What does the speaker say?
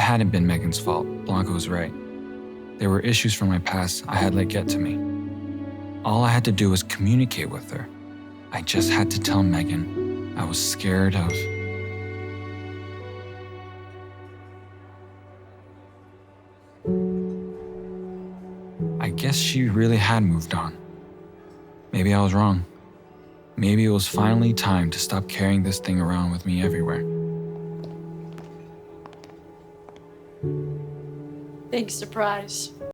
hadn't been Megan's fault. Blanca was right. There were issues from my past I had let get to me. All I had to do was communicate with her. I just had to tell Megan I was scared of... I guess she really had moved on. Maybe I was wrong. Maybe it was finally time to stop carrying this thing around with me everywhere. Big surprise.